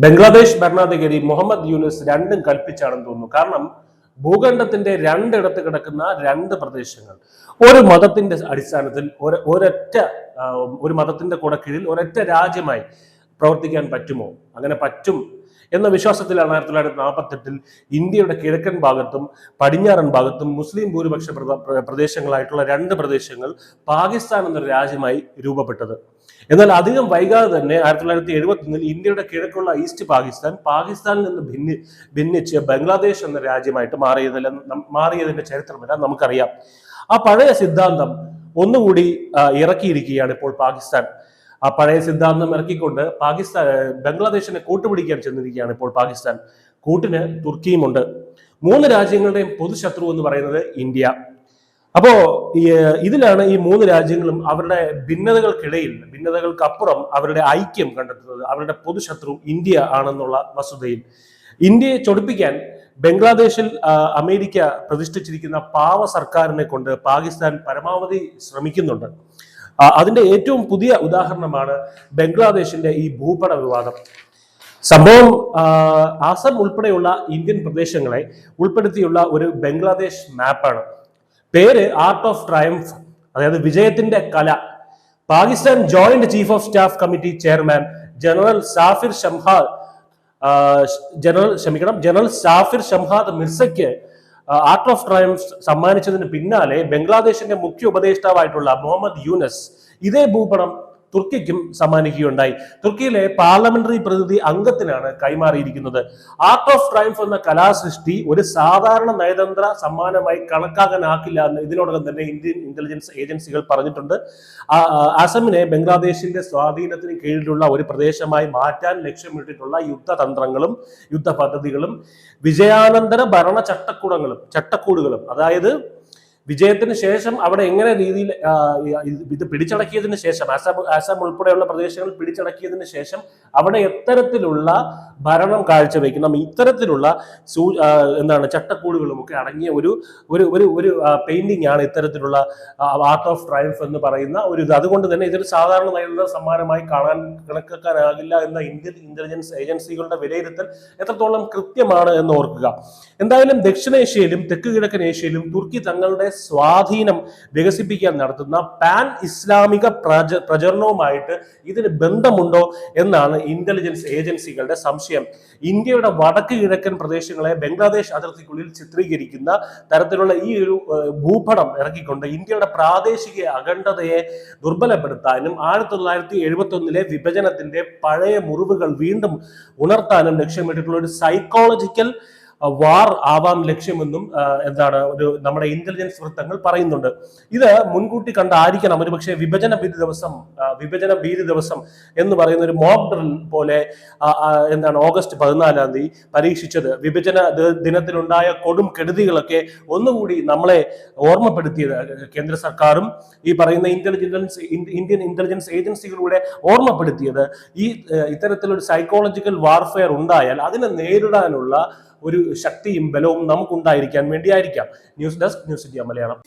ബംഗ്ലാദേശ് ഭരണാധികാരി മുഹമ്മദ് യൂനുസ് രണ്ടും കൽപ്പിച്ചാണെന്ന് തോന്നുന്നു. കാരണം ഭൂഖണ്ഡത്തിന്റെ രണ്ടിടത്ത് കിടക്കുന്ന രണ്ട് പ്രദേശങ്ങൾ ഒരു മതത്തിന്റെ അടിസ്ഥാനത്തിൽ ഒരു മതത്തിന്റെ കൂടെ കീഴിൽ ഒരൊറ്റ രാജ്യമായി പ്രവർത്തിക്കാൻ പറ്റുമോ? അങ്ങനെ പറ്റും എന്ന വിശ്വാസത്തിലാണ് 1948 ഇന്ത്യയുടെ കിഴക്കൻ ഭാഗത്തും പടിഞ്ഞാറൻ ഭാഗത്തും മുസ്ലിം ഭൂരിപക്ഷ പ്രദേശങ്ങളായിട്ടുള്ള രണ്ട് പ്രദേശങ്ങൾ പാകിസ്ഥാൻ എന്നൊരു രാജ്യമായി രൂപപ്പെട്ടത്. എന്നാൽ അധികം വൈകാതെ തന്നെ 1971 ഇന്ത്യയുടെ കിഴക്കുള്ള ഈസ്റ്റ് പാകിസ്ഥാനിൽ നിന്ന് ഭിന്നിച്ച് ബംഗ്ലാദേശ് എന്ന രാജ്യമായിട്ട് മാറിയതിന്റെ ചരിത്രമെല്ലാം നമുക്കറിയാം. ആ പഴയ സിദ്ധാന്തം ഒന്നുകൂടി ഇറക്കിയിരിക്കുകയാണ് ഇപ്പോൾ പാകിസ്ഥാൻ. ആ പഴയ സിദ്ധാന്തം ഇറക്കിക്കൊണ്ട് ബംഗ്ലാദേശിനെ കൂട്ടുപിടിക്കാൻ ചെന്നിരിക്കുകയാണ് ഇപ്പോൾ പാകിസ്ഥാൻ. കൂട്ടിന് തുർക്കിയുമുണ്ട്. മൂന്ന് രാജ്യങ്ങളുടെയും പൊതുശത്രു എന്ന് പറയുന്നത് ഇന്ത്യ. അപ്പോ ഇതിലാണ് ഈ മൂന്ന് രാജ്യങ്ങളും അവരുടെ ഭിന്നതകൾക്കപ്പുറം അവരുടെ ഐക്യം കണ്ടെത്തുന്നത്. അവരുടെ പൊതുശത്രു ഇന്ത്യ ആണെന്നുള്ള വസ്തുതയിൽ ഇന്ത്യയെ ചൊടിപ്പിക്കാൻ ബംഗ്ലാദേശിൽ അമേരിക്ക പ്രതിഷ്ഠിച്ചിരിക്കുന്ന പാവ സർക്കാരിനെ കൊണ്ട് പാകിസ്ഥാൻ പരമാവധി ശ്രമിക്കുന്നുണ്ട്. അതിന്റെ ഏറ്റവും പുതിയ ഉദാഹരണമാണ് ബംഗ്ലാദേശിന്റെ ഈ ഭൂപട വിവാദം. സംഭവം ആസം ഉൾപ്പെടെയുള്ള ഇന്ത്യൻ പ്രദേശങ്ങളെ ഉൾപ്പെടുത്തിയുള്ള ഒരു ബംഗ്ലാദേശ് മാപ്പാണ്. പേര് ആർട്ട് ഓഫ് ട്രയംഫ്, അതായത് വിജയത്തിന്റെ കല. Pakistan joint chief of staff committee chairman general Sahir Shamshad മിർസയ്ക്ക് ആർട്ട് ഓഫ് ട്രയംഫ് സമ്മാനിച്ചതിന് പിന്നാലെ ബംഗ്ലാദേശിന്റെ മുഖ്യ ഉപദേഷ്ടാവായിട്ടുള്ള മുഹമ്മദ് യൂനസ് ഇതേ ഭൂപടം തുർക്കിക്കും സമ്മാനിക്കുകയുണ്ടായി. തുർക്കിയിലെ പാർലമെന്ററി പ്രതിനിധി അംഗത്തിനാണ് കൈമാറിയിരിക്കുന്നത്. ആർട്ട് ഓഫ് ട്രയംഫ് എന്ന കലാസൃഷ്ടി ഒരു സാധാരണ നയതന്ത്ര സമ്മാനമായി കണക്കാക്കാനാക്കില്ല എന്ന് ഇതിനോടകം തന്നെ ഇന്ത്യൻ ഇന്റലിജൻസ് ഏജൻസികൾ പറഞ്ഞിട്ടുണ്ട്. അസമിനെ ബംഗ്ലാദേശിന്റെ സ്വാധീനത്തിന് കീഴിലുള്ള ഒരു പ്രദേശമായി മാറ്റാൻ ലക്ഷ്യമിട്ടിട്ടുള്ള യുദ്ധതന്ത്രങ്ങളും യുദ്ധ പദ്ധതികളും വിജയാനന്തര ഭരണ ചട്ടക്കൂടുകളും അതായത് വിജയത്തിന് ശേഷം അവിടെ എങ്ങനെ രീതിയിൽ ഇത് പിടിച്ചടക്കിയതിന് ശേഷം ആസാം ഉൾപ്പെടെയുള്ള പ്രദേശങ്ങൾ പിടിച്ചടക്കിയതിന് ശേഷം അവിടെ എത്തരത്തിലുള്ള ഭരണം കാഴ്ചവെക്കണം, ഇത്തരത്തിലുള്ള ചട്ടക്കൂടുകളും ഒക്കെ അടങ്ങിയ ഒരു പെയിന്റിംഗ് ആണ് ഇത്തരത്തിലുള്ള ആർട്ട് ഓഫ് ട്രയംഫ് എന്ന് പറയുന്ന ഒരു ഇത്. അതുകൊണ്ട് തന്നെ ഇതൊരു സാധാരണ നയതന്ത്ര സമ്മാനമായി കണക്കാക്കാനാകില്ല എന്ന ഇന്ത്യൻ ഇന്റലിജൻസ് ഏജൻസികളുടെ വിലയിരുത്തൽ എത്രത്തോളം കൃത്യമാണ് എന്ന് ഓർക്കുക. എന്തായാലും ദക്ഷിണേഷ്യയിലും തെക്ക് കിഴക്കൻ ഏഷ്യയിലും തുർക്കി തങ്ങളുടെ സ്വാധീനം വികസിപ്പിക്കാൻ നടത്തുന്ന പാൻ ഇസ്ലാമിക പ്രചരണവുമായിട്ട് ഇതിന് ബന്ധമുണ്ടോ എന്നാണ് ഇന്റലിജൻസ് ഏജൻസികളുടെ സംശയം. ഇന്ത്യയുടെ വടക്ക് കിഴക്കൻ പ്രദേശങ്ങളെ ബംഗ്ലാദേശ് അതിർത്തിക്കുള്ളിൽ ചിത്രീകരിക്കുന്ന തരത്തിലുള്ള ഈ ഒരു ഭൂപടം ഇറക്കിക്കൊണ്ട് ഇന്ത്യയുടെ പ്രാദേശിക അഖണ്ഡതയെ ദുർബലപ്പെടുത്താനും 1971 വിഭജനത്തിന്റെ പഴയ മുറിവുകൾ വീണ്ടും ഉണർത്താനും ലക്ഷ്യമിട്ടിട്ടുള്ള ഒരു സൈക്കോളജിക്കൽ വാർ ആവാം ലക്ഷ്യമെന്നും നമ്മുടെ ഇന്റലിജൻസ് വൃത്തങ്ങൾ പറയുന്നുണ്ട്. ഇത് മുൻകൂട്ടി കണ്ടായിരിക്കണം ഒരുപക്ഷെ വിഭജന ഭീതി ദിവസം എന്ന് പറയുന്ന ഒരു മോക്ക് ഡ്രിൽ പോലെ ഓഗസ്റ്റ് 14 പരീക്ഷിച്ചത്. വിഭജന ദിനത്തിലുണ്ടായ കൊടും കെടുതികളൊക്കെ ഒന്നുകൂടി നമ്മളെ ഓർമ്മപ്പെടുത്തിയത് കേന്ദ്ര സർക്കാരും ഈ പറയുന്ന ഇന്ത്യൻ ഇന്റലിജൻസ് ഏജൻസികളിലൂടെ ഓർമ്മപ്പെടുത്തിയത് ഇത്തരത്തിലൊരു സൈക്കോളജിക്കൽ വാർഫെയർ ഉണ്ടായാൽ അതിനെ നേരിടാനുള്ള ഒരു ശക്തിയും ബലവും നമുക്കുണ്ടായിരിക്കാൻ വേണ്ടിയായിരിക്കാം. News desk, news India Malayalam.